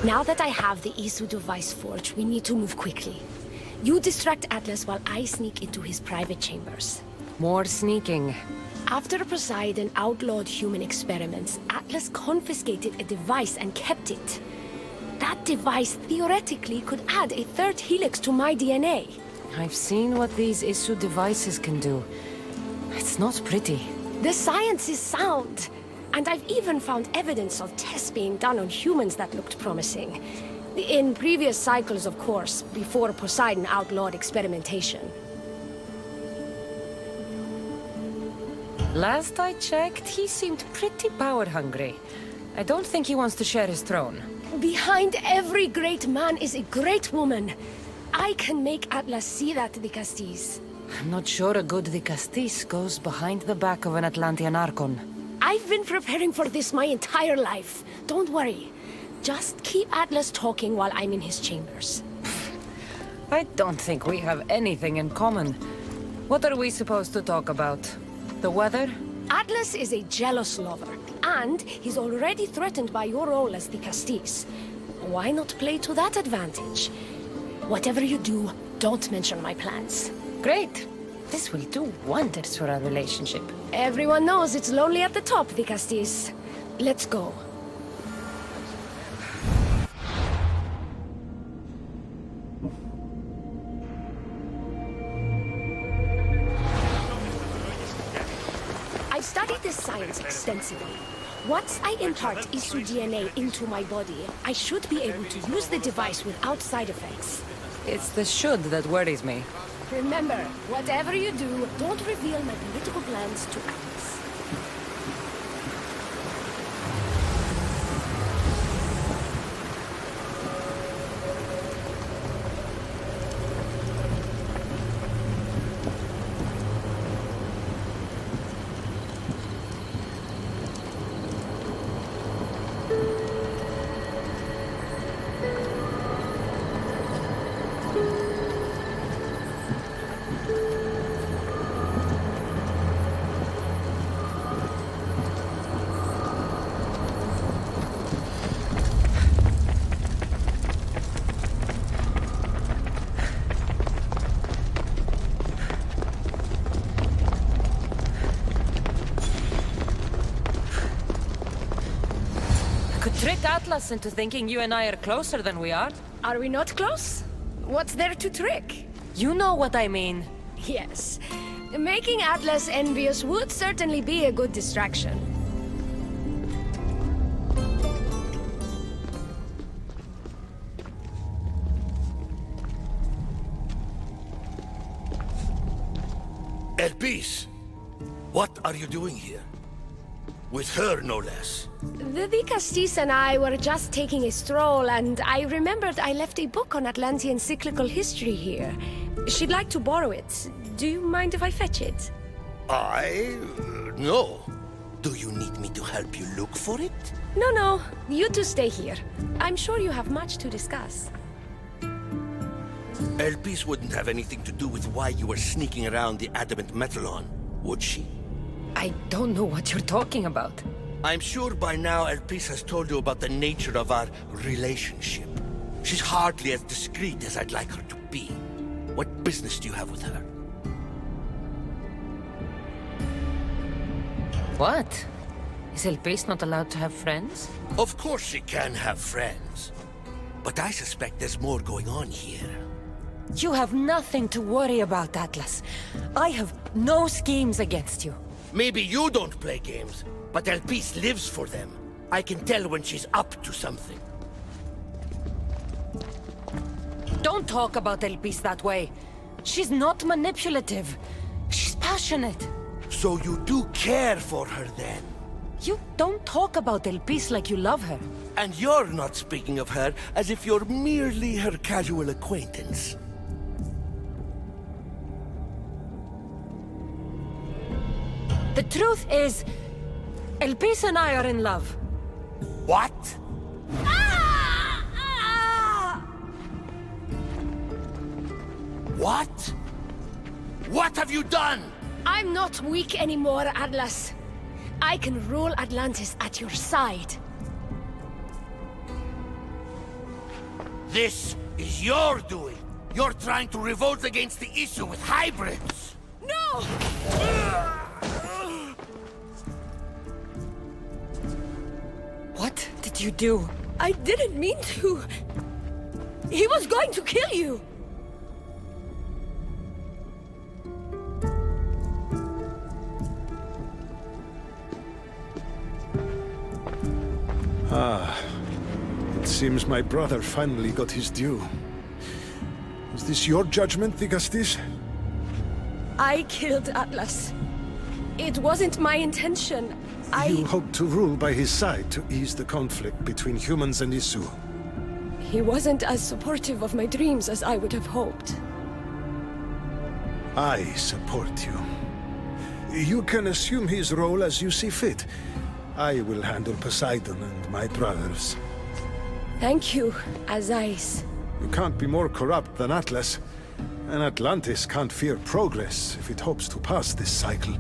Now that I have the Isu device forged, we need to move quickly. You distract Atlas while I sneak into his private chambers. More sneaking. After Poseidon outlawed human experiments, Atlas confiscated a device and kept it. That device theoretically could add a third helix to my DNA. I've seen what these Isu devices can do. It's not pretty. The science is sound. And I've even found evidence of tests being done on humans that looked promising. In previous cycles, of course, before Poseidon outlawed experimentation. Last I checked, he seemed pretty power-hungry. I don't think he wants to share his throne. Behind every great man is a great woman. I can make Atlas see that, de Castis. I'm not sure a good de Castis goes behind the back of an Atlantean Archon. I've been preparing for this my entire life. Don't worry. Just keep Atlas talking while I'm in his chambers. I don't think we have anything in common. What are we supposed to talk about? The weather? Atlas is a jealous lover, and he's already threatened by your role as the Castis. Why not play to that advantage? Whatever you do, don't mention my plans. Great. This will do wonders for our relationship. Everyone knows it's lonely at the top, the Castis. Let's go. I've studied this science extensively. Once I impart Isu DNA into my body, I should be able to use the device without side effects. It's the should that worries me. Remember, whatever you do, don't reveal my political plans to Atlas. Trick Atlas into thinking you and I are closer than we are. Are we not close? What's there to trick? You know what I mean. Yes. Making Atlas envious would certainly be a good distraction. Elpis, what are you doing here? With her, no less. The Castis and I were just taking a stroll, and I remembered I left a book on Atlantean cyclical history here. She'd like to borrow it. Do you mind if I fetch it? No. Do you need me to help you look for it? No. You two stay here. I'm sure you have much to discuss. Elpis wouldn't have anything to do with why you were sneaking around the adamant Metallon, would she? I don't know what you're talking about. I'm sure by now Elpis has told you about the nature of our relationship. She's hardly as discreet as I'd like her to be. What business do you have with her? What? Is Elpis not allowed to have friends? Of course she can have friends. But I suspect there's more going on here. You have nothing to worry about, Atlas. I have no schemes against you. Maybe you don't play games, but Elpis lives for them. I can tell when she's up to something. Don't talk about Elpis that way. She's not manipulative. She's passionate. So you do care for her then? You don't talk about Elpis like you love her. And you're not speaking of her as if you're merely her casual acquaintance. The truth is, Elpis and I are in love. What? What? What have you done? I'm not weak anymore, Atlas. I can rule Atlantis at your side. This is your doing. You're trying to revolt against the issue with hybrids. No! What did you do? I didn't mean to. He was going to kill you. It seems my brother finally got his due. Is this your judgment, Digastis? I killed Atlas. It wasn't my intention. You hoped to rule by his side to ease the conflict between humans and Isu. He wasn't as supportive of my dreams as I would have hoped. I support you. You can assume his role as you see fit. I will handle Poseidon and my brothers. Thank you, Azais. You can't be more corrupt than Atlas. And Atlantis can't fear progress if it hopes to pass this cycle.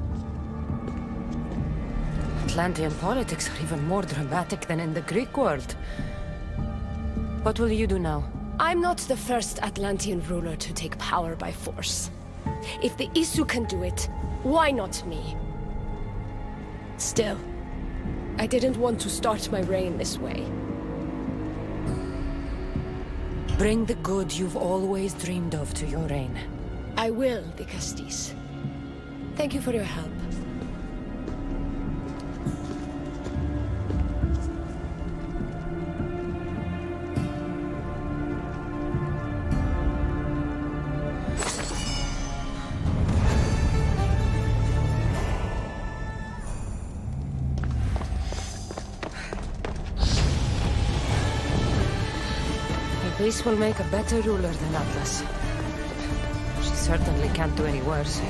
Atlantean politics are even more dramatic than in the Greek world. What will you do now? I'm not the first Atlantean ruler to take power by force. If the Isu can do it, why not me? Still, I didn't want to start my reign this way. Bring the good you've always dreamed of to your reign. I will, Digastis. Thank you for your help. This will make a better ruler than Atlas. She certainly can't do any worse.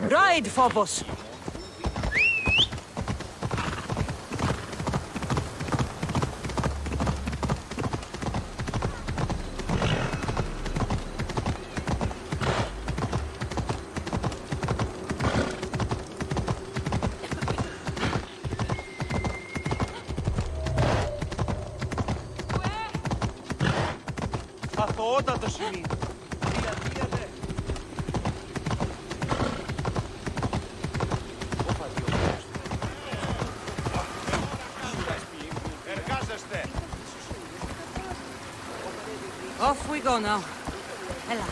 Ride, Phobos! Αθωότατος είναι. Off we go now. Ella.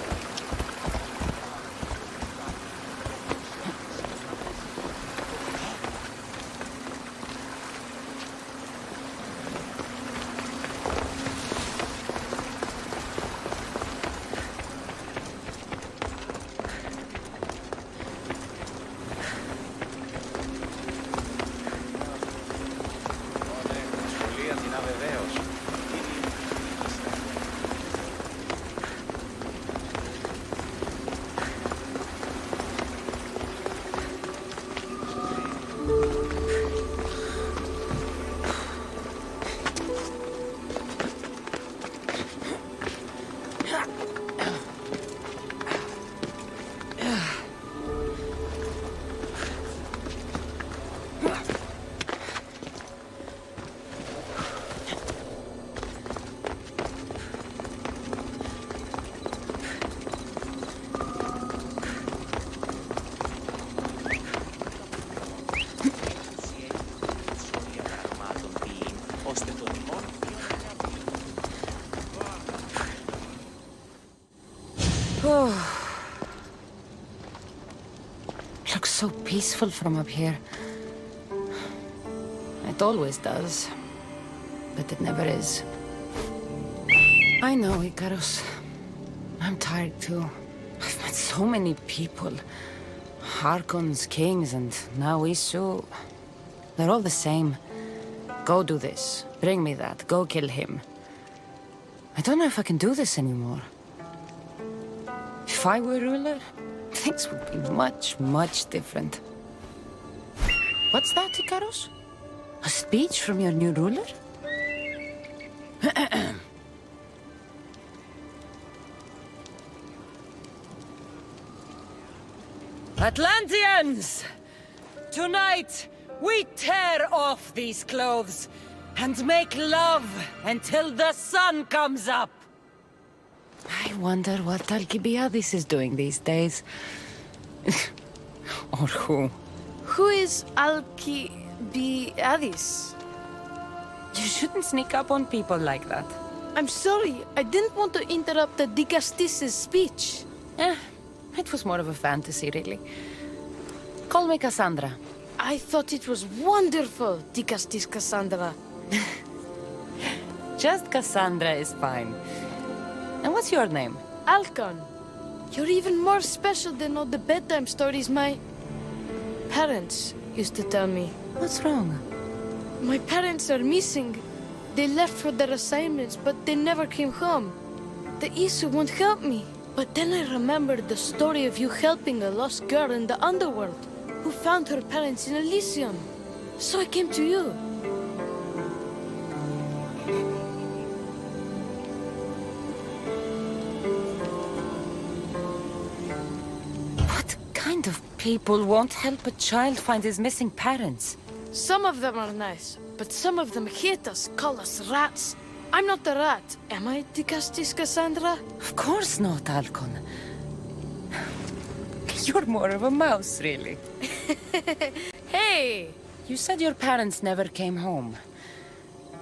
peaceful from up here. It always does. But it never is. I know, Icarus. I'm tired too. I've met so many people. Harkons, kings, and now Isu. They're all the same. Go do this. Bring me that. Go kill him. I don't know if I can do this anymore. If I were ruler, things would be much, much different. What's that, Icarus? A speech from your new ruler? Atlanteans! Tonight, we tear off these clothes and make love until the sun comes up. I wonder what Alcibiades is doing these days. Or who? Who is Alcibiades? You shouldn't sneak up on people like that. I'm sorry, I didn't want to interrupt the Dicastis' speech. It was more of a fantasy, really. Call me Cassandra. I thought it was wonderful, Dicastis Cassandra. Just Cassandra is fine. And what's your name? Alcon, you're even more special than all the bedtime stories my parents used to tell me. What's wrong? My parents are missing. They left for their assignments, but they never came home. The Isu won't help me. But then I remembered the story of you helping a lost girl in the underworld, who found her parents in Elysium. So I came to you. What kind of people won't help a child find his missing parents? Some of them are nice, but some of them hate us, call us rats. I'm not a rat, am I, Dicastis Cassandra? Of course not, Alcon. You're more of a mouse, really. Hey! You said your parents never came home.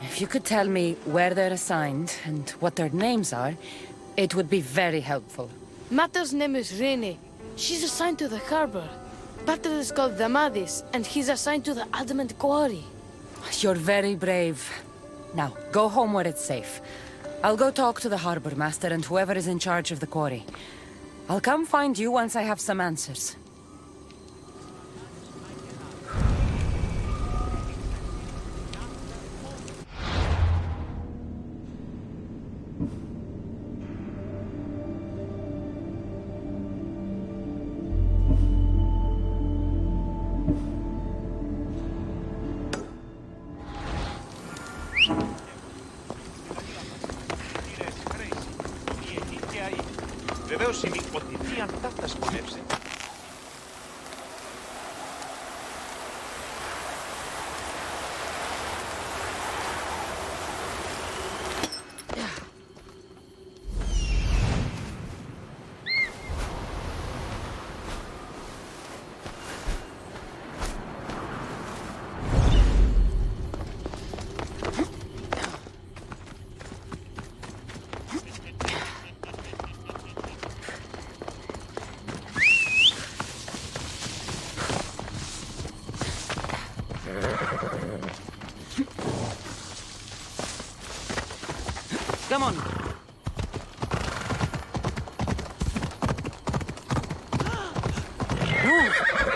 If you could tell me where they're assigned and what their names are, it would be very helpful. Mata's name is Rene. She's assigned to the harbor. Pater is called Damadis, and he's assigned to the Adamant Quarry. You're very brave. Now, go home where it's safe. I'll go talk to the harbor master and whoever is in charge of the quarry. I'll come find you once I have some answers. Βεβαίωσιμη ότι θείαν ταύτα σκονεύσε. Come on.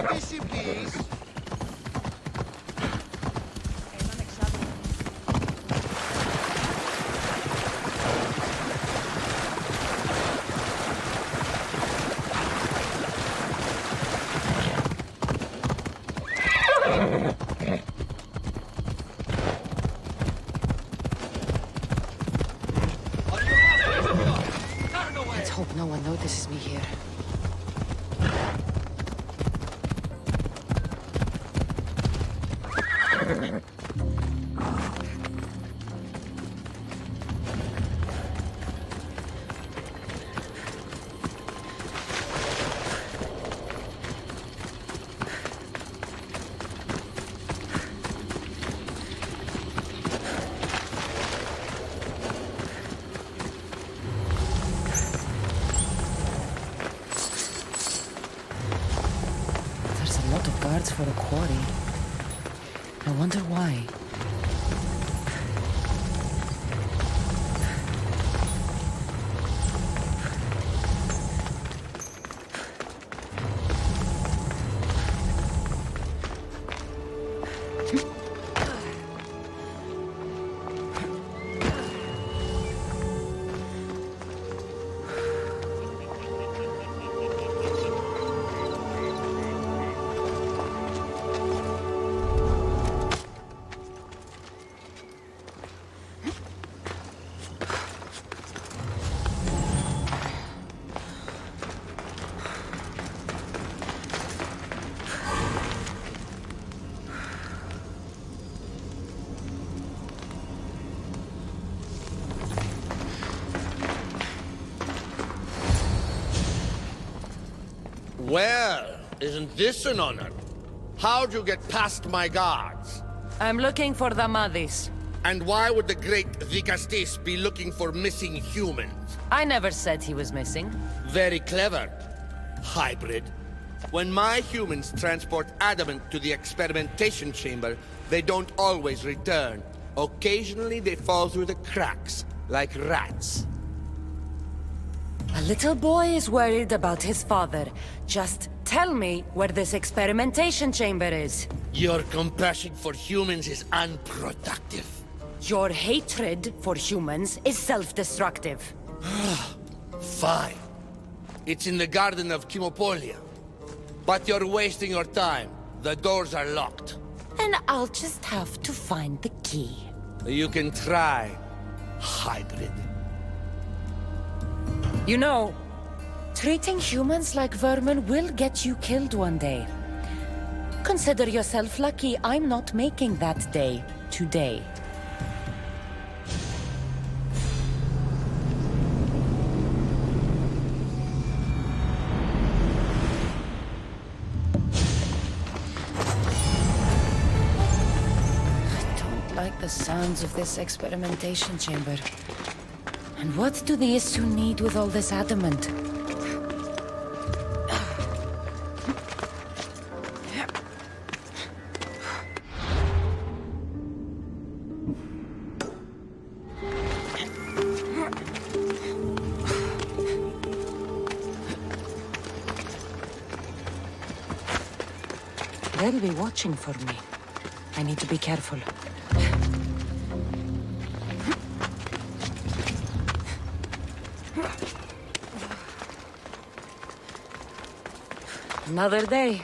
Odyssey, please. Let's hope no one notices me here. There's a lot of for a quarry. I wonder why. Well, isn't this an honor? How'd you get past my guards? I'm looking for the Madis. And why would the great Vicastis be looking for missing humans? I never said he was missing. Very clever. Hybrid. When my humans transport adamant to the experimentation chamber, they don't always return. Occasionally they fall through the cracks, like rats. A little boy is worried about his father. Just tell me where this experimentation chamber is. Your compassion for humans is unproductive. Your hatred for humans is self-destructive. Fine. It's in the Garden of Kimopolia. But you're wasting your time. The doors are locked. And I'll just have to find the key. You can try, hybrid. You know, treating humans like vermin will get you killed one day. Consider yourself lucky I'm not making that day today. I don't like the sounds of this experimentation chamber. And what do the Isu need with all this adamant? They'll be watching for me. I need to be careful. Another day.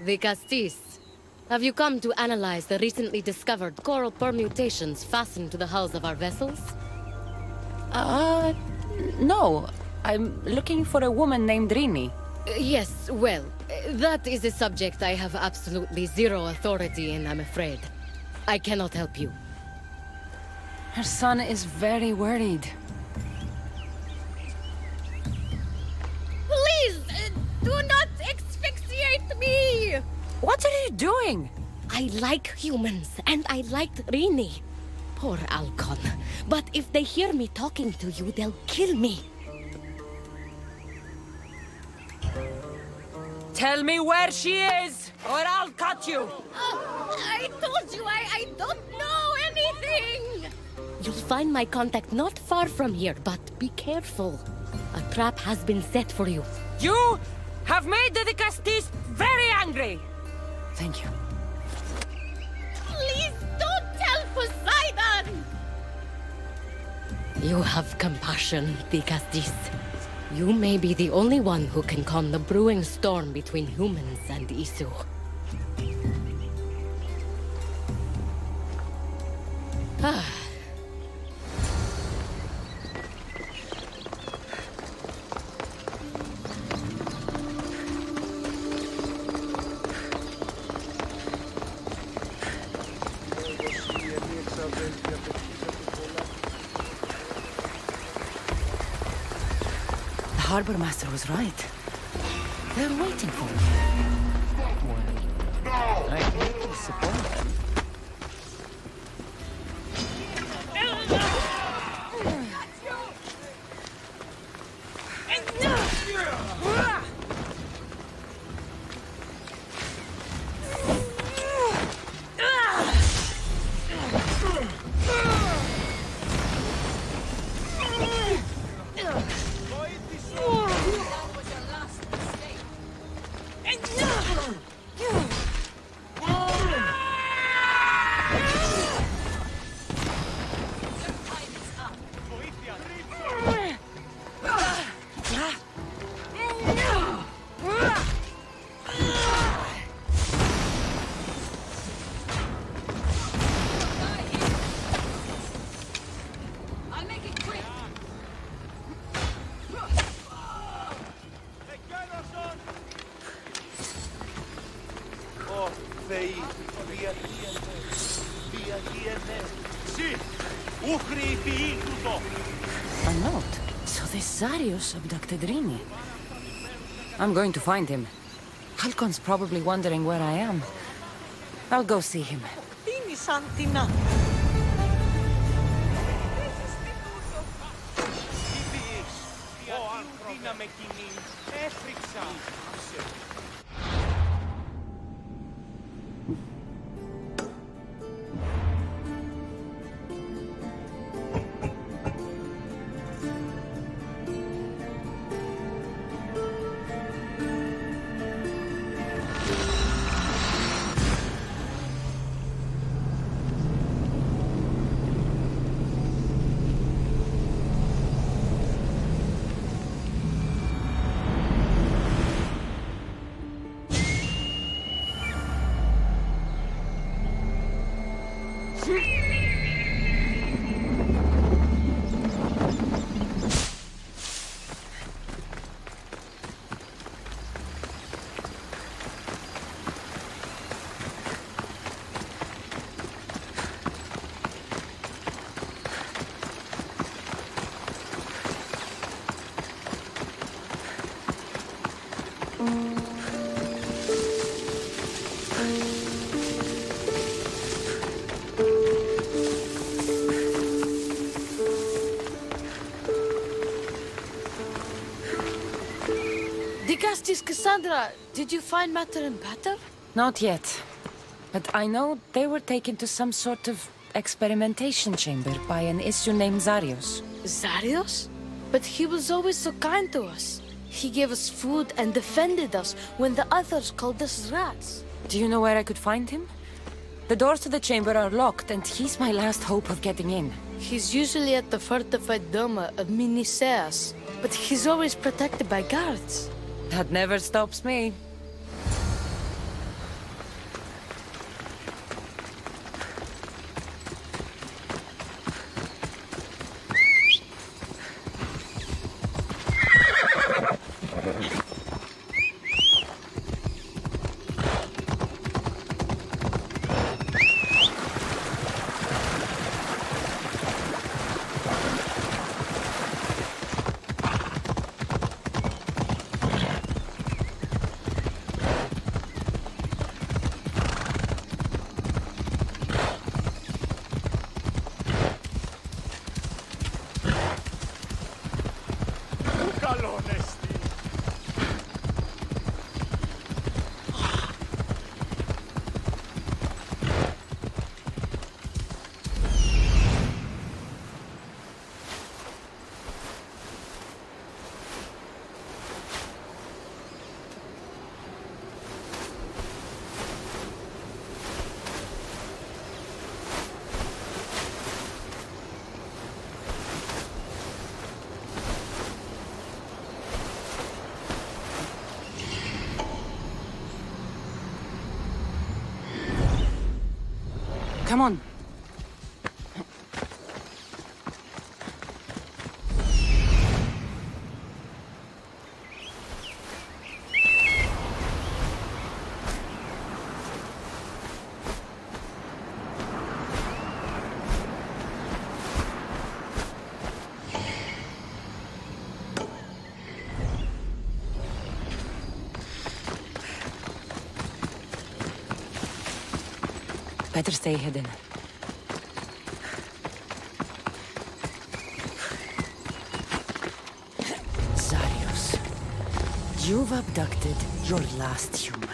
Vicastis, have you come to analyze the recently discovered coral permutations fastened to the hulls of our vessels? No. I'm looking for a woman named Rini. Yes, well, that is a subject I have absolutely zero authority in, I'm afraid. I cannot help you. Her son is very worried. Please, do not asphyxiate me! What are you doing? I like humans, and I liked Rini. Poor Alcon. But if they hear me talking to you, they'll kill me. Tell me where she is, or I'll cut you! I told you I don't know anything! You'll find my contact not far from here, but be careful. A trap has been set for you. You have made the Castis very angry! Thank you. Please don't tell Poseidon! You have compassion, the Castis. You may be the only one who can calm the brewing storm between humans and Isu. Ah. The harbor master was right. They're waiting for me. I hate to disappoint them. A note? So this Zarius abducted Rini. I'm going to find him. Halcon's probably wondering where I am. I'll go see him. Cassandra, did you find matter and batter? Not yet. But I know they were taken to some sort of experimentation chamber by an issue named Zarius. Zarius? But he was always so kind to us. He gave us food and defended us when the others called us rats. Do you know where I could find him? The doors to the chamber are locked, and he's my last hope of getting in. He's usually at the fortified Doma of Miniseas, but he's always protected by guards. That never stops me. brutal honesty. Come on. Better stay hidden. Zarius, you've abducted your last human.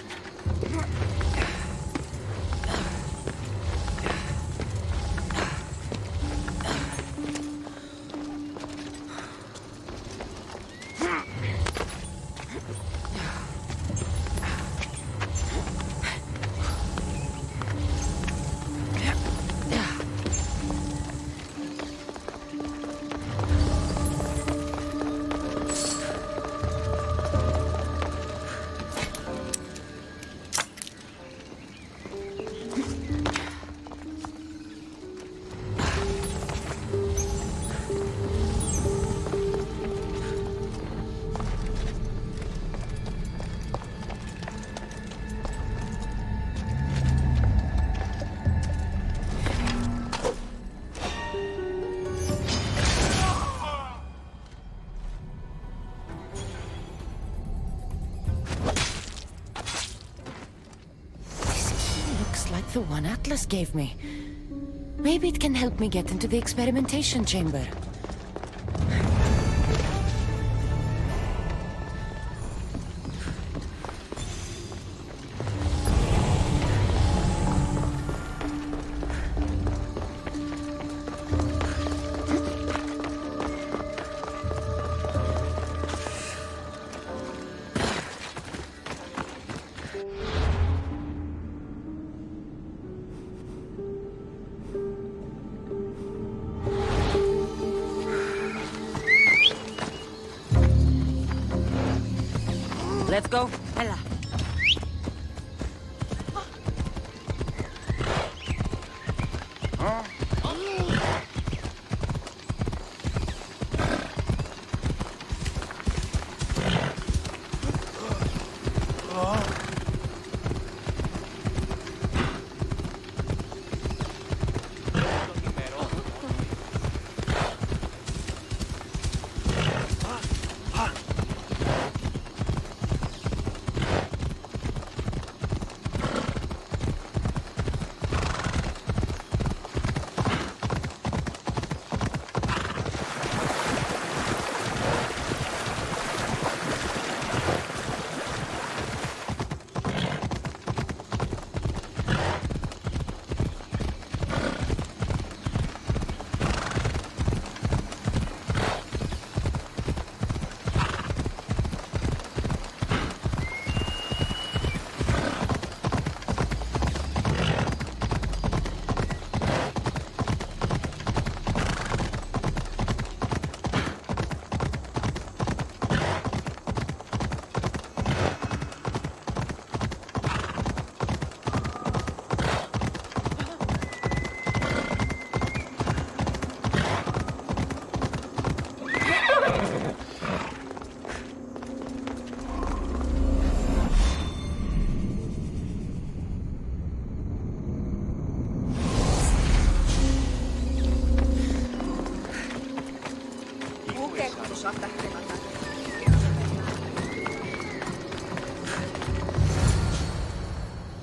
Like the one Atlas gave me. Maybe it can help me get into the experimentation chamber. Let's go. Ella.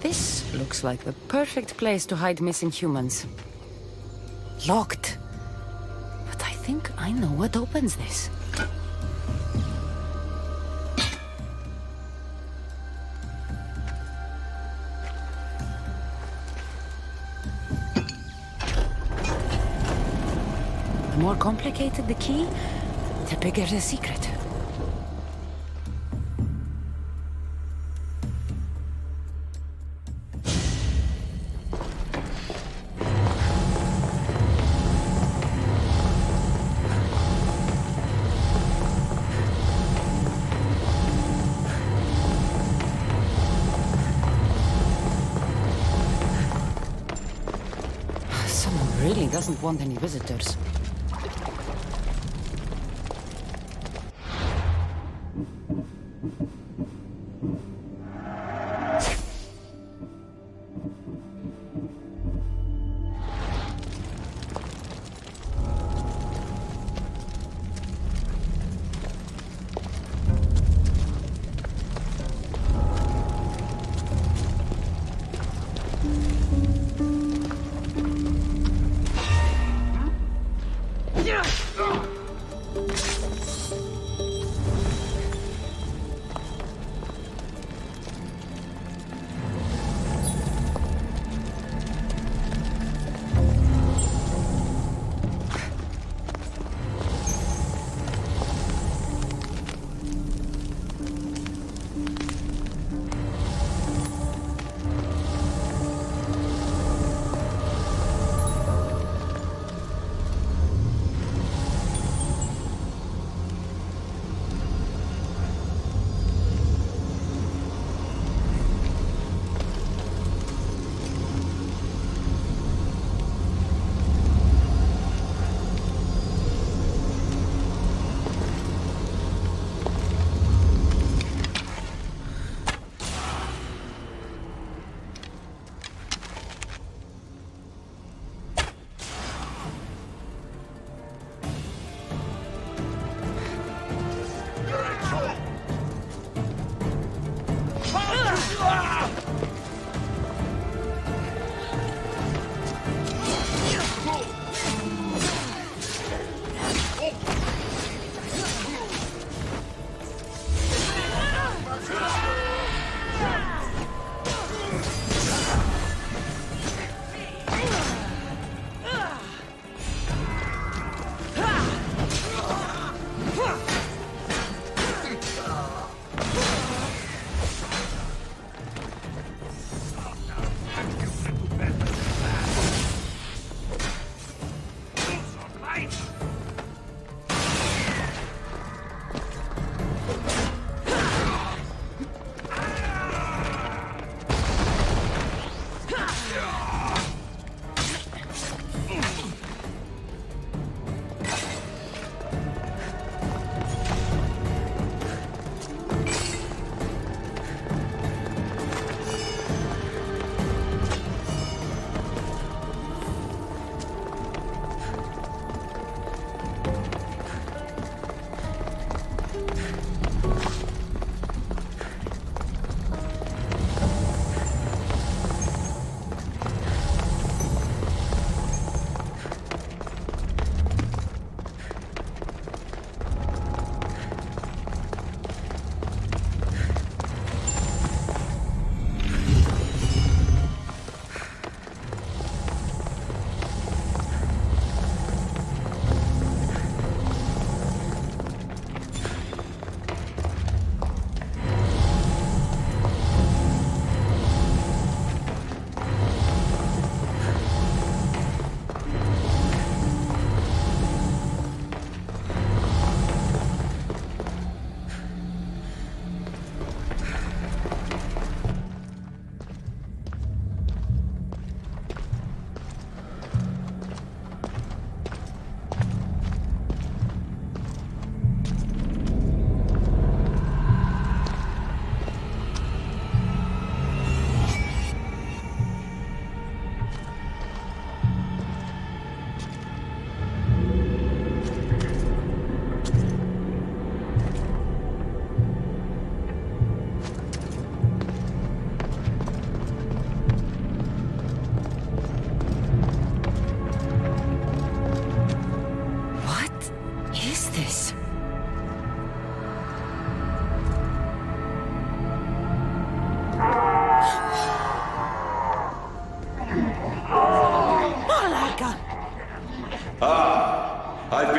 This looks like the perfect place to hide missing humans. Locked. But I think I know what opens this. more complicated the key, the bigger the secret. Someone really doesn't want any visitors.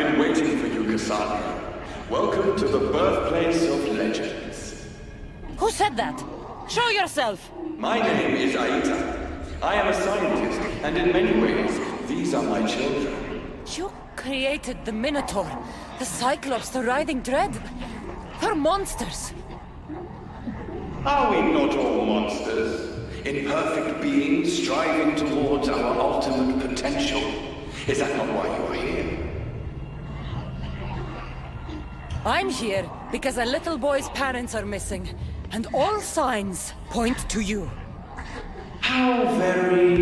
been waiting for you, Cassandra. Welcome to the birthplace of legends. Who said that? Show yourself! My name is Aita. I am a scientist, and in many ways, these are my children. You created the Minotaur, the Cyclops, the Riding Dread. They're monsters. Are we not all monsters? Imperfect beings striving towards our ultimate potential. Is that not why you are here? I'm here because a little boy's parents are missing, and all signs point to you. How very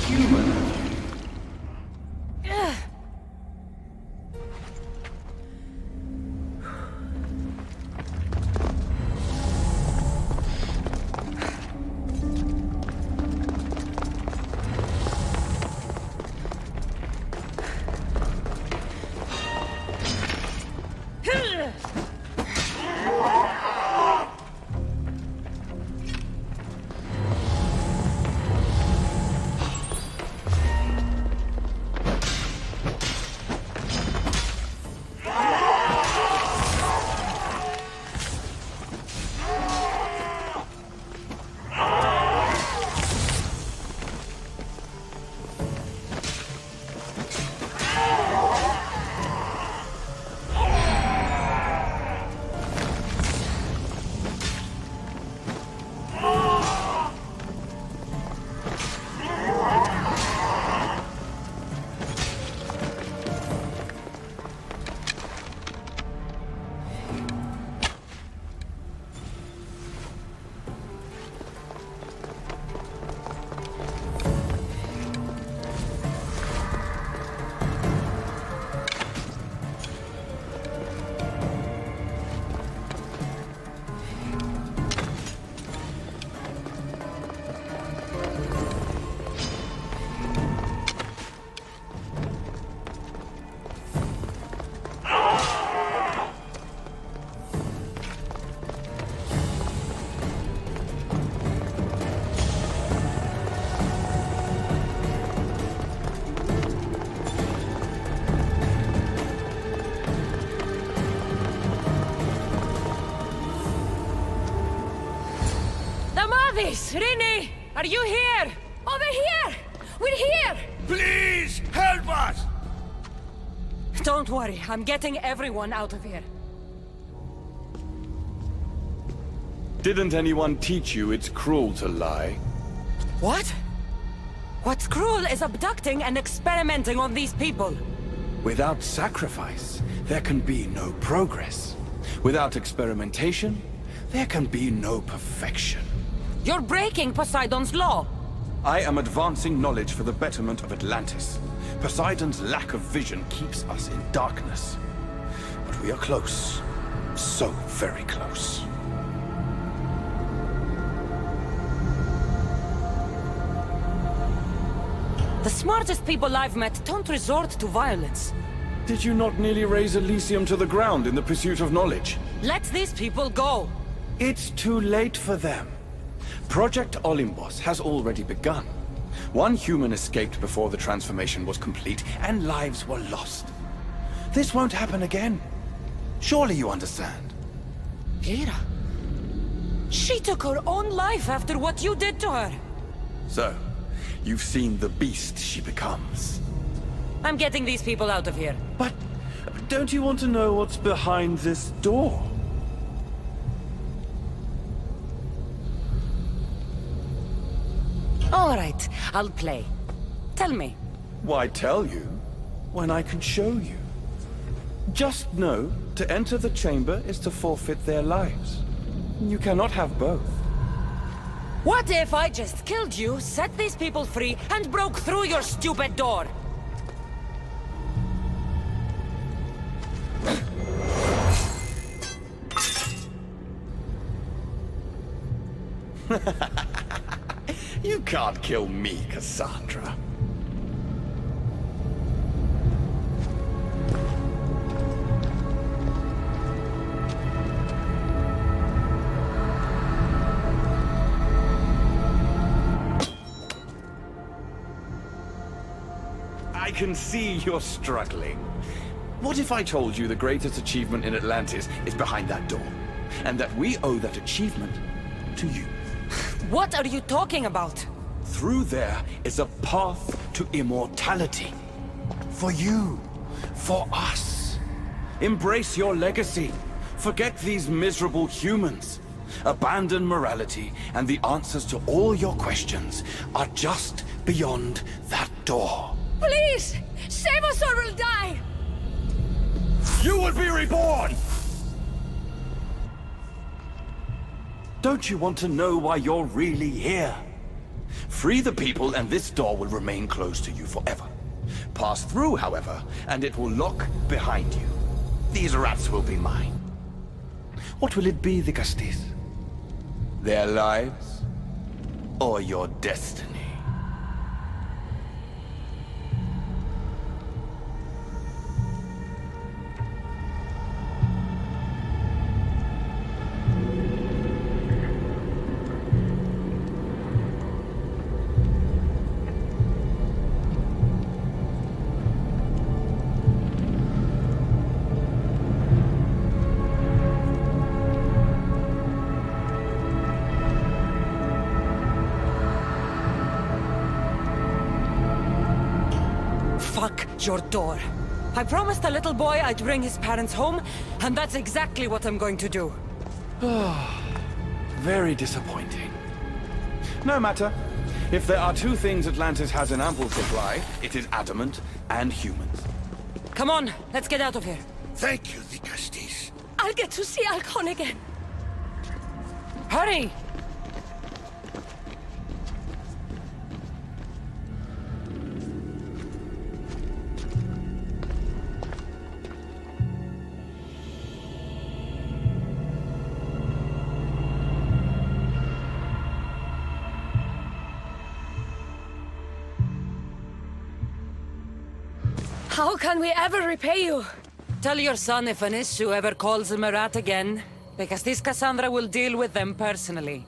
human of you. Rini! Are you here? Over here! We're here! Please, help us! Don't worry, I'm getting everyone out of here. Didn't anyone teach you it's cruel to lie? What? What's cruel is abducting and experimenting on these people. Without sacrifice, there can be no progress. Without experimentation, there can be no perfection. You're breaking Poseidon's law. I am advancing knowledge for the betterment of Atlantis. Poseidon's lack of vision keeps us in darkness. But we are close. So very close. The smartest people I've met don't resort to violence. Did you not nearly raise Elysium to the ground in the pursuit of knowledge? Let these people go. It's too late for them. Project Olympus has already begun. One human escaped before the transformation was complete, and lives were lost. This won't happen again. Surely you understand. Lyra. She took her own life after what you did to her. So, you've seen the beast she becomes. I'm getting these people out of here. But don't you want to know what's behind this door? All right, I'll play. Tell me. Why tell you when I can show you? Just know, to enter the chamber is to forfeit their lives. You cannot have both. What if I just killed you, set these people free, and broke through your stupid door? You can't kill me, Cassandra. I can see you're struggling. What if I told you the greatest achievement in Atlantis is behind that door? And that we owe that achievement to you? What are you talking about? Through there is a path to immortality. For you. For us. Embrace your legacy. Forget these miserable humans. Abandon morality, and the answers to all your questions are just beyond that door. Please! Save us or we'll die! You will be reborn! Don't you want to know why you're really here? Free the people and this door will remain closed to you forever. Pass through, however, and it will lock behind you. These rats will be mine. What will it be, the Castis? Their lives? Or your destiny? Fuck your door. I promised a little boy I'd bring his parents home, and that's exactly what I'm going to do. Very disappointing. No matter. If there are two things Atlantis has in ample supply, it is adamant and humans. Come on, let's get out of here. Thank you, the Castis. I'll get to see Alcon again. Hurry! How can we ever repay you? Tell your son if an issue ever calls him a rat again, because this Cassandra will deal with them personally.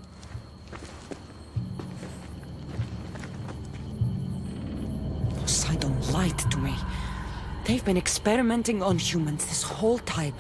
Poseidon lied to me. They've been experimenting on humans this whole time.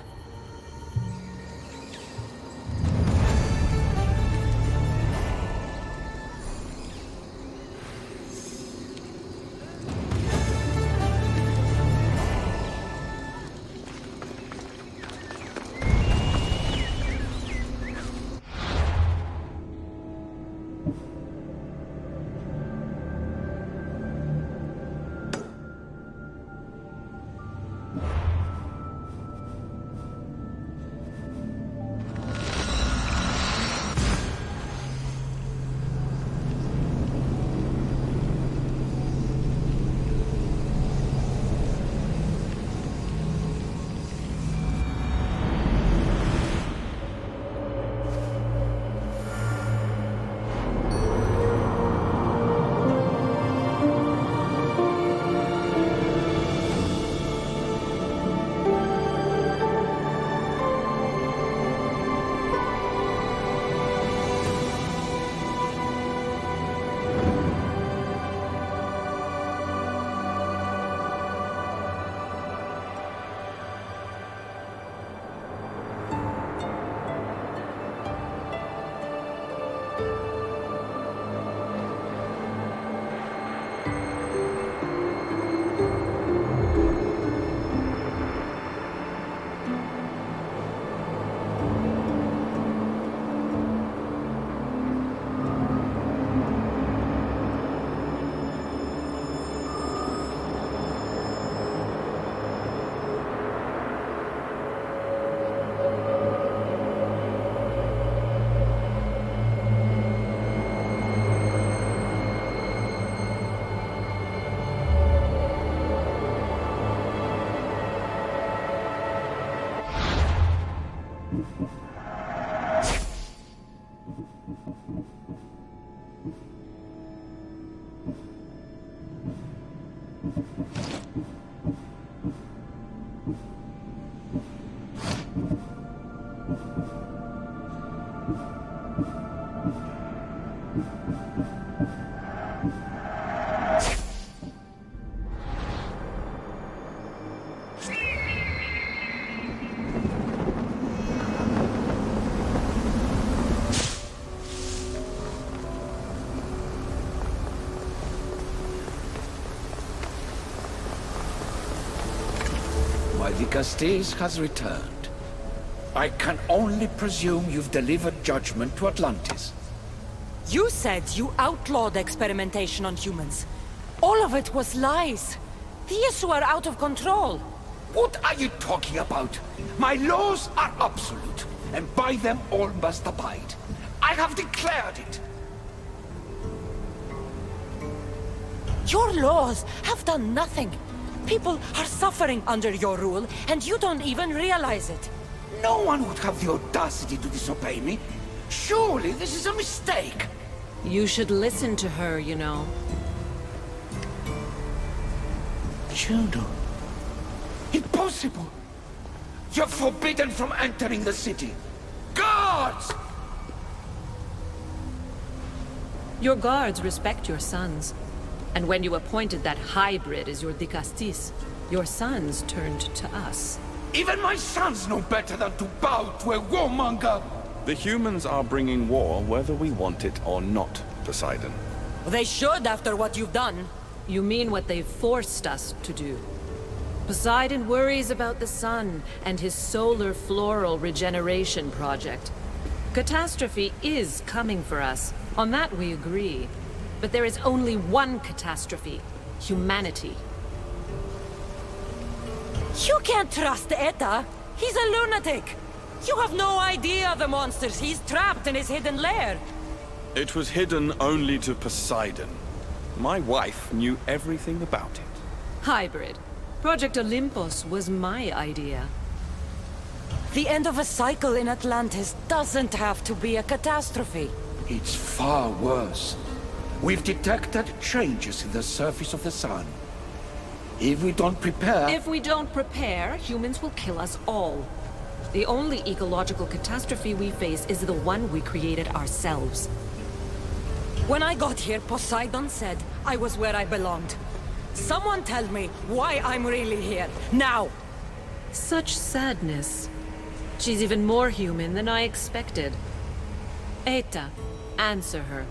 the Castes has returned. I can only presume you've delivered Judgement to Atlantis. You said you outlawed experimentation on humans. All of it was lies. The Isu are out of control. What are you talking about? My laws are absolute, and by them all must abide. I have declared it. Your laws have done nothing. People are suffering under your rule, and you don't even realize it. No one would have the audacity to disobey me. Surely this is a mistake. You should listen to her, you know. Juno. Impossible! You're forbidden from entering the city. Guards! Your guards respect your sons. And when you appointed that hybrid as your Dicastis, your sons turned to us. Even my sons know better than to bow to a warmonger! The humans are bringing war whether we want it or not, Poseidon. They should after what you've done. You mean what they've forced us to do. Poseidon worries about the sun and his solar floral regeneration project. Catastrophe is coming for us. On that we agree. But there is only one catastrophe. Humanity. You can't trust Eta. He's a lunatic. You have no idea of the monsters he's trapped in his hidden lair. It was hidden only to Poseidon. My wife knew everything about it. Hybrid. Project Olympus was my idea. The end of a cycle in Atlantis doesn't have to be a catastrophe. It's far worse. We've detected changes in the surface of the sun. If we don't prepare... If we don't prepare, humans will kill us all. The only ecological catastrophe we face is the one we created ourselves. When I got here, Poseidon said I was where I belonged. Someone tell me why I'm really here, now! Such sadness. She's even more human than I expected. Eta, answer her.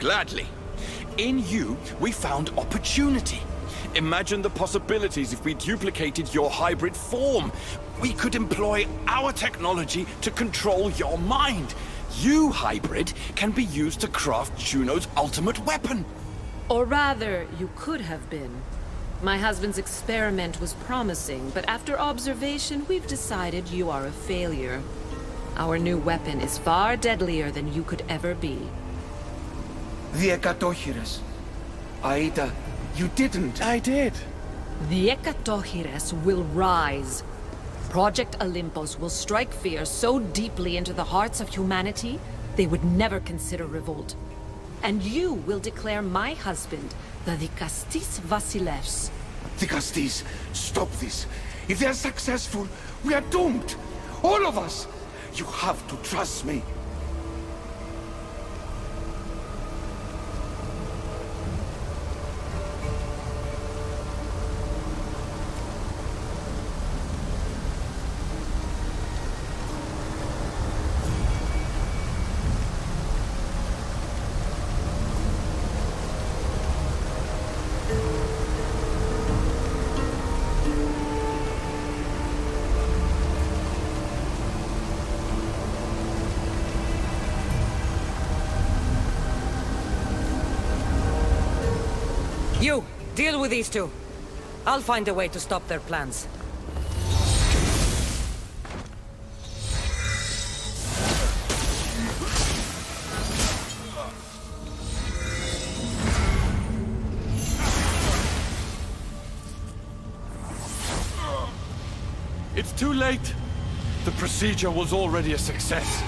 Gladly. In you, we found opportunity. Imagine the possibilities if we duplicated your hybrid form. We could employ our technology to control your mind. You, hybrid, can be used to craft Juno's ultimate weapon. Or rather, you could have been. My husband's experiment was promising, but after observation, we've decided you are a failure. Our new weapon is far deadlier than you could ever be. The Ekatochires. Aida, you didn't. I did. The Ekatochires will rise. Project Olympus will strike fear so deeply into the hearts of humanity, they would never consider revolt. And you will declare my husband the Dicastis Vasilevs. Dicastis, stop this. If they're successful, we are doomed. All of us. You have to trust me. You, deal with these two. I'll find a way to stop their plans. It's too late. The procedure was already a success.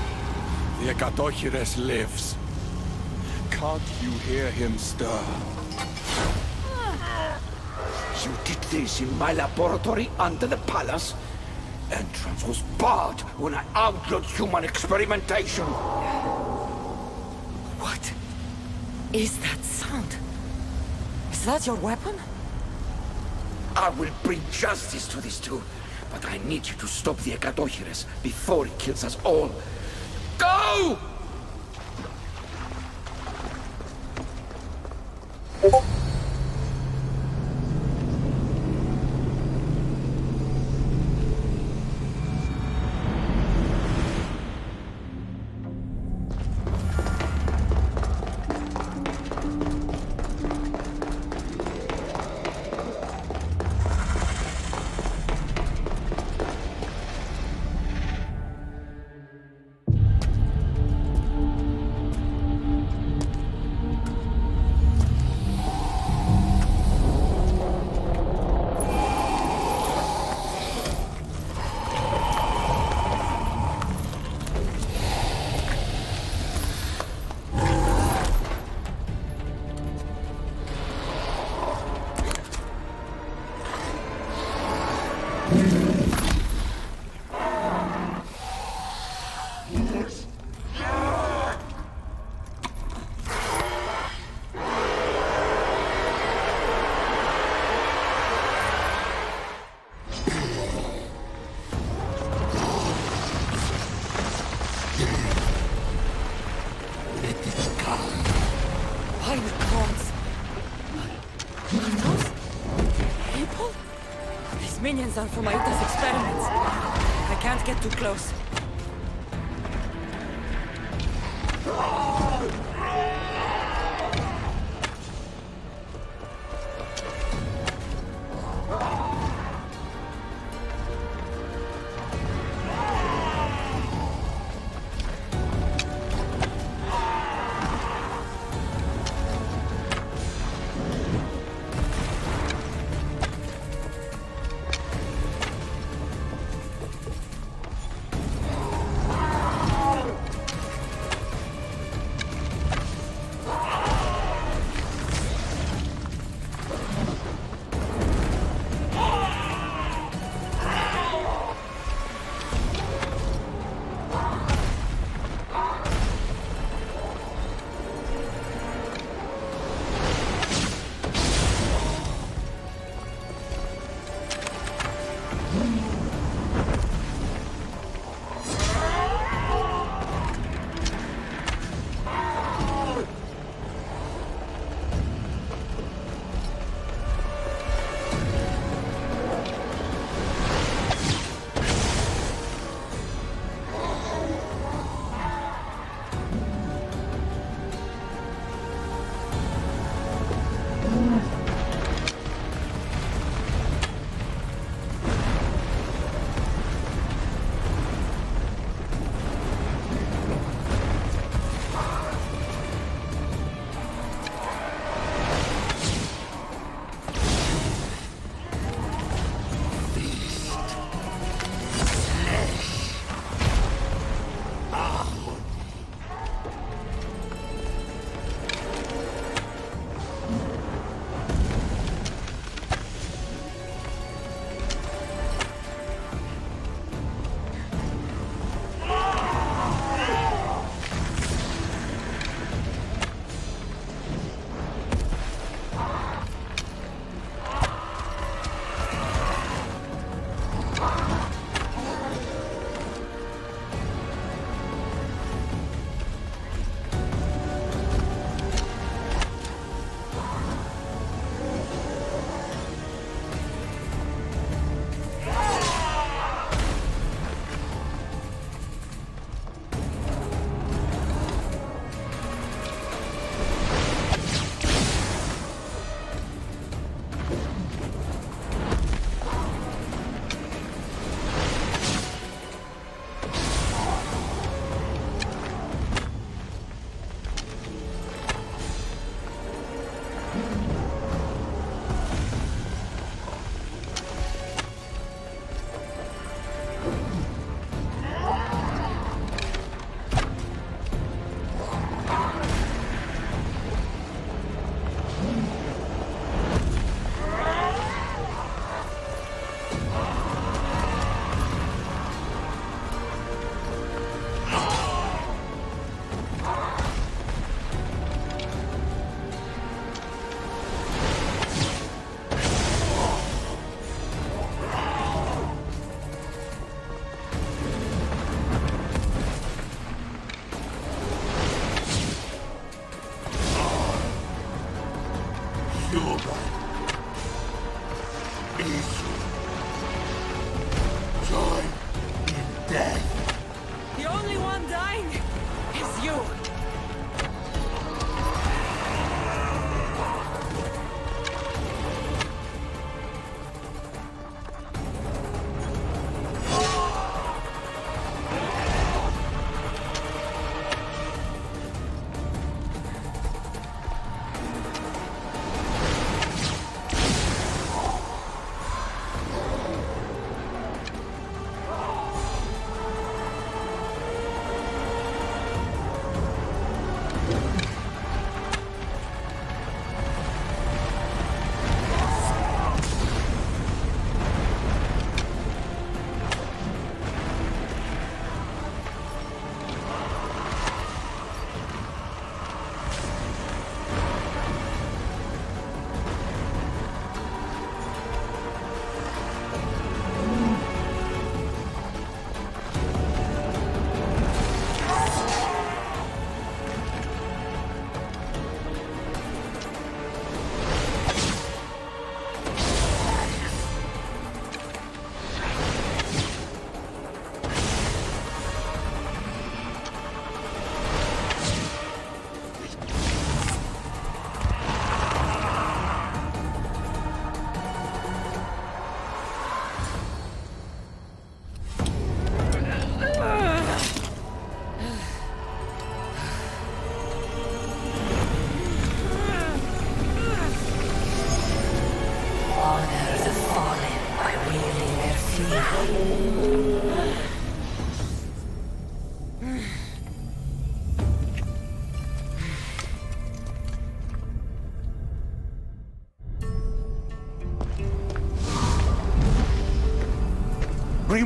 The Ekatochires lives. Can't you hear him stir? You did this in my laboratory under the palace. Entrance was barred when I outlawed human experimentation. What is that sound? Is that your weapon? I will bring justice to these two, but I need you to stop the Ekatochires before it kills us all. Go! These are for Maita's experiments. I can't get too close.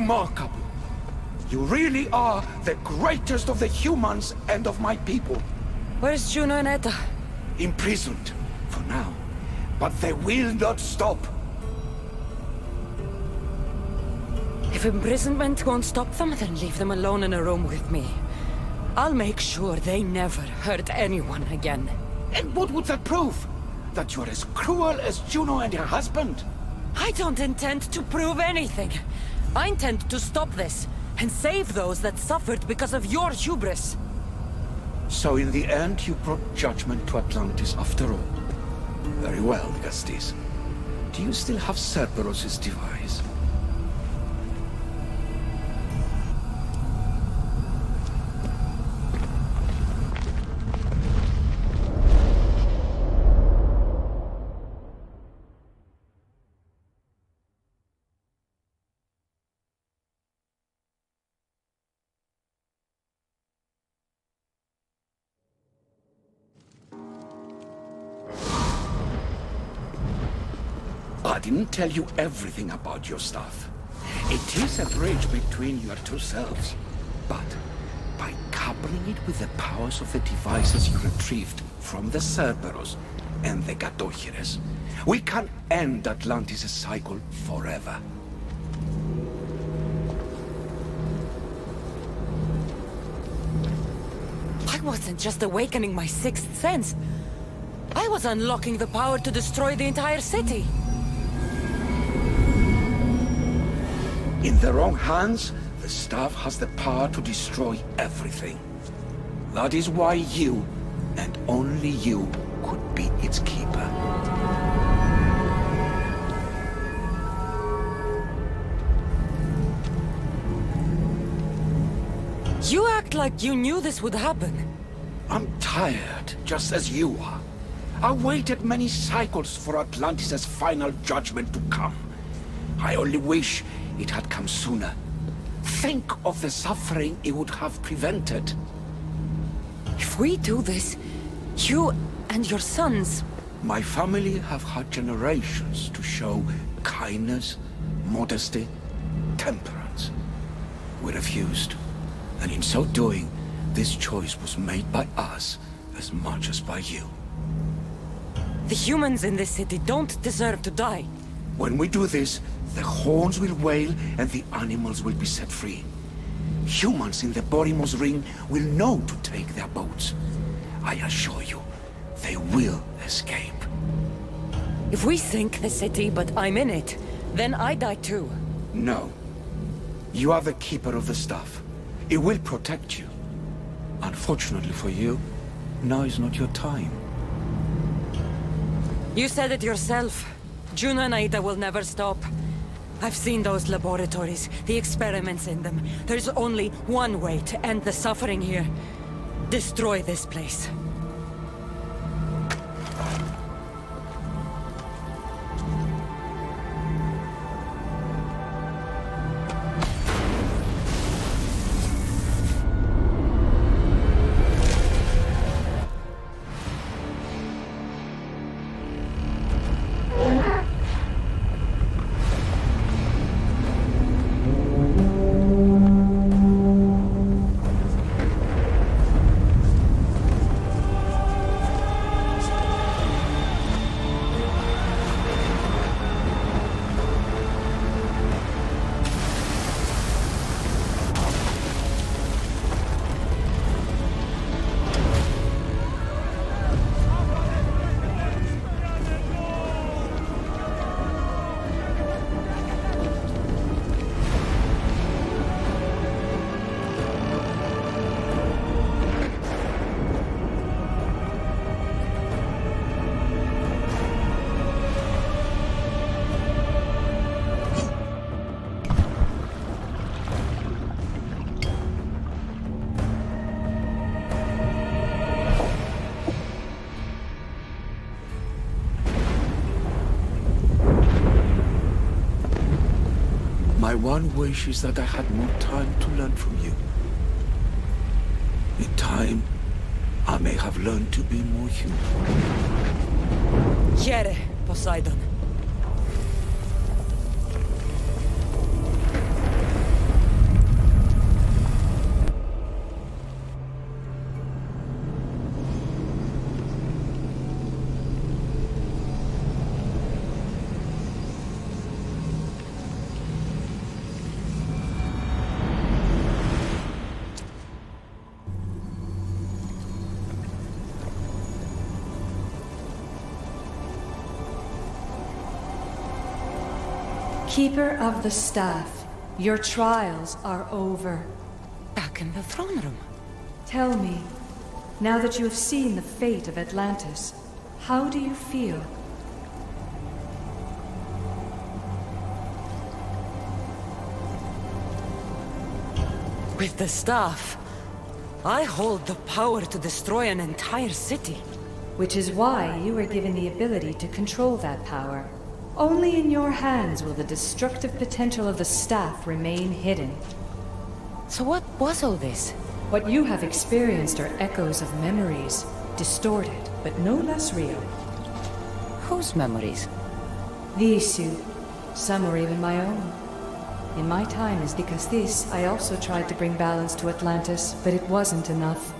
remarkable. You really are the greatest of the humans and of my people. Where's Juno and Etta? Imprisoned, for now. But they will not stop. If imprisonment won't stop them, then leave them alone in a room with me. I'll make sure they never hurt anyone again. And what would that prove? That you're as cruel as Juno and her husband? I don't intend to prove anything. I intend to stop this, and save those that suffered because of your hubris. So in the end, you brought judgment to Atlantis after all. Very well, Gastis. Do you still have Cerberus' device? I didn't tell you everything about your stuff. It is a bridge between your two selves. But by coupling it with the powers of the devices you retrieved from the Cerberus and the Gatochires, we can end Atlantis' cycle forever. I wasn't just awakening my sixth sense. I was unlocking the power to destroy the entire city. In the wrong hands, the staff has the power to destroy everything. That is why you, and only you, could be its keeper. You act like you knew this would happen. I'm tired, just as you are. I waited many cycles for Atlantis' final judgment to come. I only wish it had come sooner. Think of the suffering it would have prevented. If we do this, you and your sons... My family have had generations to show kindness, modesty, temperance. We refused. And in so doing, this choice was made by us as much as by you. The humans in this city don't deserve to die. When we do this, the horns will wail and the animals will be set free. Humans in the Borimos Ring will know to take their boats. I assure you, they will escape. If we sink the city, but I'm in it, then I die too. No. You are the keeper of the stuff. It will protect you. Unfortunately for you, now is not your time. You said it yourself. Juno and Aida will never stop. I've seen those laboratories, the experiments in them. There's only one way to end the suffering here. Destroy this place. My one wish is that I had more time to learn from you. In time, I may have learned to be more human. Here, Poseidon. Keeper of the Staff, your trials are over. Back in the throne room. Tell me, now that you have seen the fate of Atlantis, how do you feel? With the staff, I hold the power to destroy an entire city. Which is why you were given the ability to control that power. Only in your hands will the destructive potential of the staff remain hidden. So what was all this? What you have experienced are echoes of memories, distorted, but no less real. Whose memories? These two, some were even my own. In my time as Dicastis, I also tried to bring balance to Atlantis, but it wasn't enough.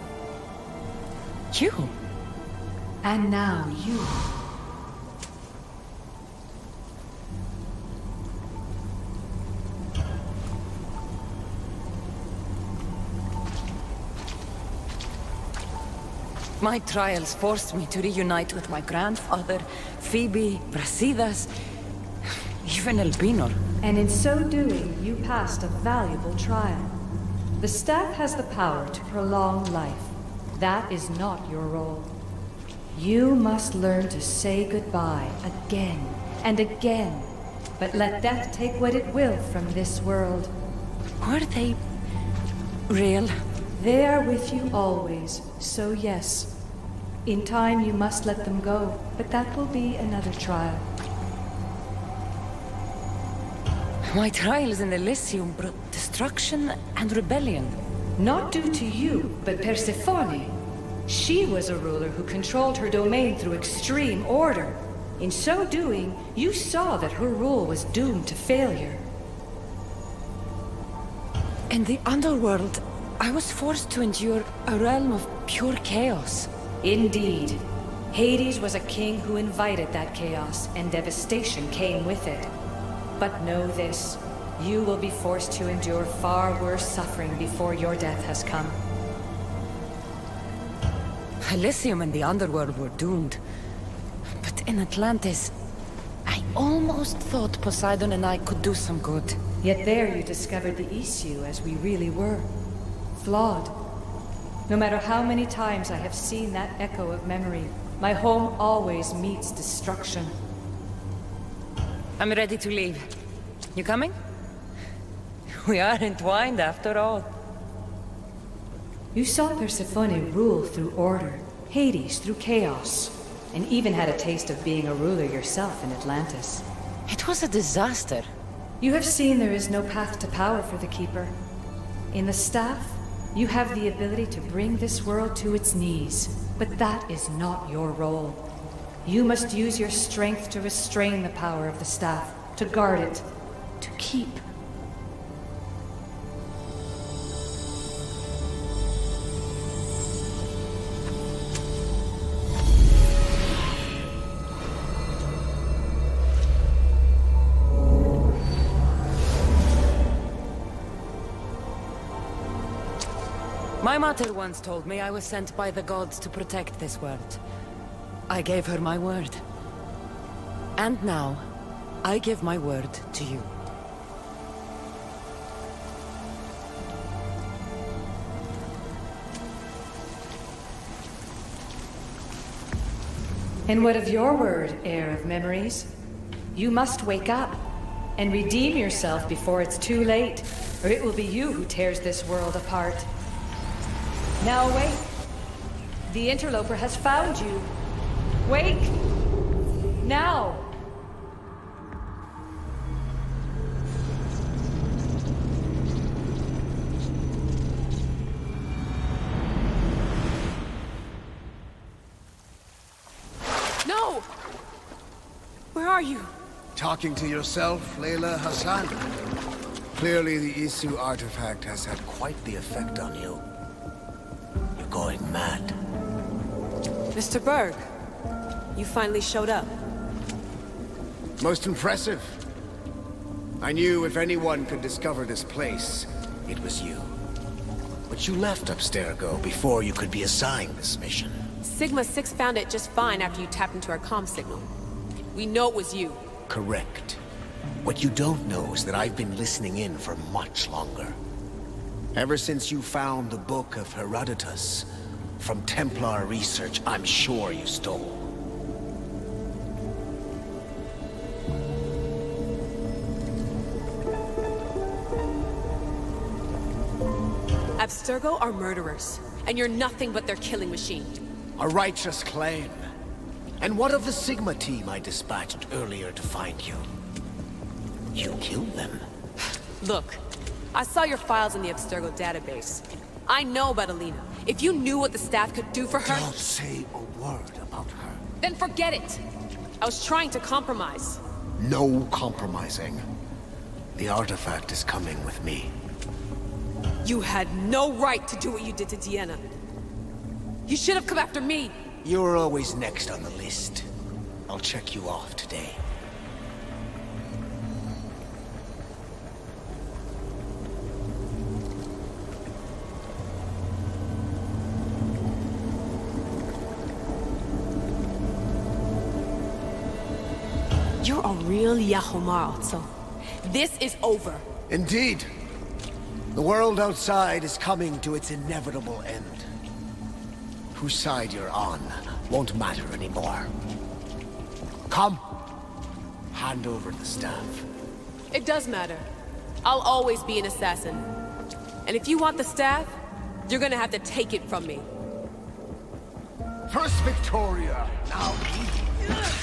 You? And now you. My trials forced me to reunite with my grandfather, Phoebe, Brasidas, even Elpinor. And in so doing, you passed a valuable trial. The staff has the power to prolong life. That is not your role. You must learn to say goodbye again and again, but let death take what it will from this world. Were they real? They are with you always, so yes. In time you must let them go, but that will be another trial. My trials in Elysium brought destruction and rebellion. Not due to you, but Persephone. She was a ruler who controlled her domain through extreme order. In so doing, you saw that her rule was doomed to failure. In the underworld, I was forced to endure a realm of pure chaos. Indeed. Hades was a king who invited that chaos, and devastation came with it. But know this, you will be forced to endure far worse suffering before your death has come. Elysium and the underworld were doomed. But in Atlantis, I almost thought Poseidon and I could do some good. Yet there you discovered the issue as we really were. Flawed. No matter how many times I have seen that echo of memory, my home always meets destruction. I'm ready to leave. You coming? We are entwined after all. You saw Persephone rule through order, Hades through chaos, and even had a taste of being a ruler yourself in Atlantis. It was a disaster. You have seen there is no path to power for the Keeper. In the staff, you have the ability to bring this world to its knees, but that is not your role. You must use your strength to restrain the power of the staff, to guard it, to keep. My mother once told me I was sent by the gods to protect this world. I gave her my word. And now, I give my word to you. And what of your word, heir of memories? You must wake up and redeem yourself before it's too late, or it will be you who tears this world apart. Now wake. The interloper has found you. Wake! Now! No! Where are you? Talking to yourself, Layla Hassan? Clearly the Isu artifact has had quite the effect on you. You're going mad. Mr. Berg, you finally showed up. Most impressive. I knew if anyone could discover this place, it was you. But you left Abstergo before you could be assigned this mission. Sigma 6 found it just fine after you tapped into our comm signal. We know it was you. Correct. What you don't know is that I've been listening in for much longer. Ever since you found the Book of Herodotus, from Templar research I'm sure you stole. Abstergo are murderers, and you're nothing but their killing machine. A righteous claim. And what of the Sigma team I dispatched earlier to find you? You killed them. Look, I saw your files in the Abstergo database. I know about Alina. If you knew what the staff could do for her... Don't say a word about her. Then forget it! I was trying to compromise. No compromising. The artifact is coming with me. You had no right to do what you did to Deanna. You should have come after me! You were always next on the list. I'll check you off today. You're a real Yahomar, Otso. This is over. Indeed. The world outside is coming to its inevitable end. Whose side you're on won't matter anymore. Come. Hand over the staff. It does matter. I'll always be an assassin. And if you want the staff, you're gonna have to take it from me. First Victoria, now Edie.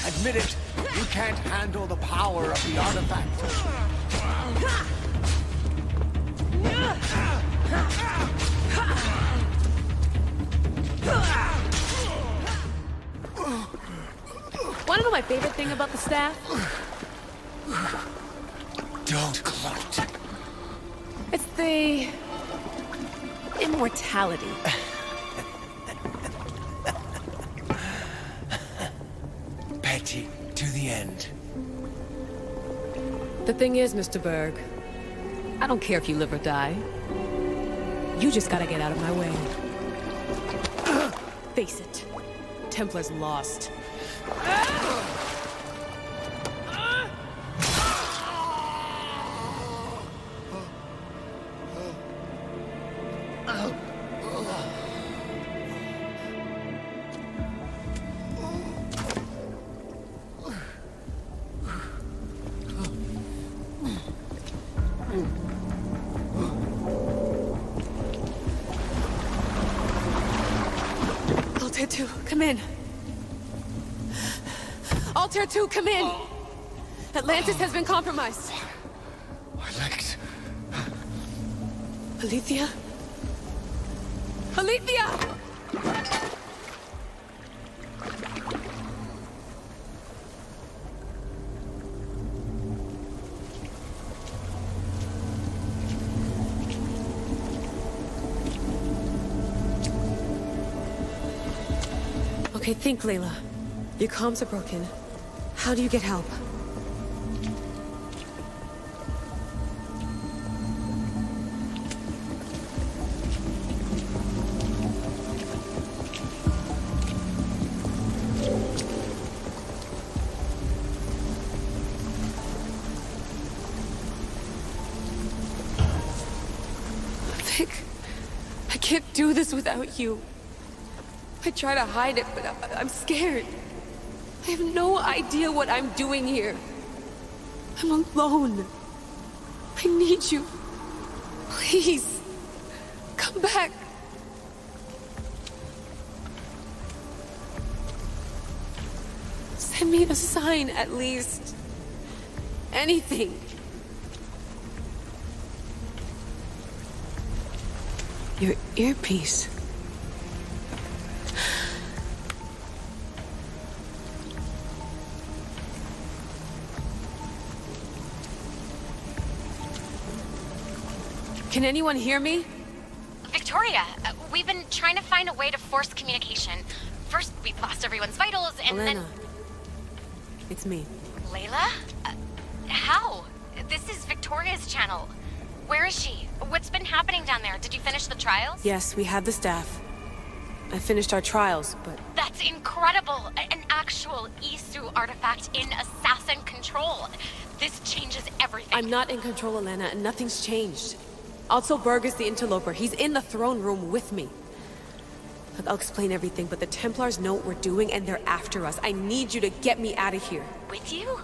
Admit it, you can't handle the power of the artifact. Wanna know my favorite thing about the staff? Don't gloat. It's the... immortality. Petty to the end. The thing is, Mr. Berg, I don't care if you live or die. You just gotta get out of my way. Face it, Templar's lost. Altair 2, come in. Altair 2, come in! Atlantis has been compromised. My legs. Alethea? Alethea! Okay, think, Layla. Your comms are broken. How do you get help? Vic, I can't do this without you. I try to hide it, but I'm scared. I have no idea what I'm doing here. I'm alone. I need you. Please, come back. Send me a sign, at least. Anything. Your earpiece. Can anyone hear me? Victoria, we've been trying to find a way to force communication. First, we've lost everyone's vitals, and Elena. then... It's me. Layla? How? This is Victoria's channel. Where is she? What's been happening down there? Did you finish the trials? Yes, we have the staff. I finished our trials, but... That's incredible! An actual Isu artifact in assassin control. This changes everything. I'm not in control, Elena, and nothing's changed. Also, Berg is the interloper. He's in the throne room with me. Look, I'll explain everything, but the Templars know what we're doing, and they're after us. I need you to get me out of here. With you?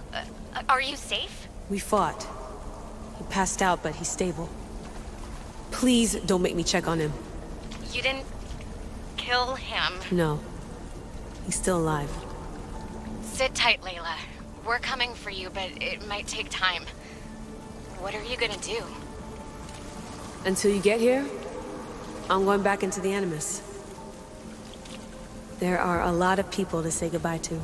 Are you safe? We fought. He passed out, but he's stable. Please don't make me check on him. You didn't kill him. No. He's still alive. Sit tight, Layla. We're coming for you, but it might take time. What are you gonna do? Until you get here, I'm going back into the Animus. There are a lot of people to say goodbye to.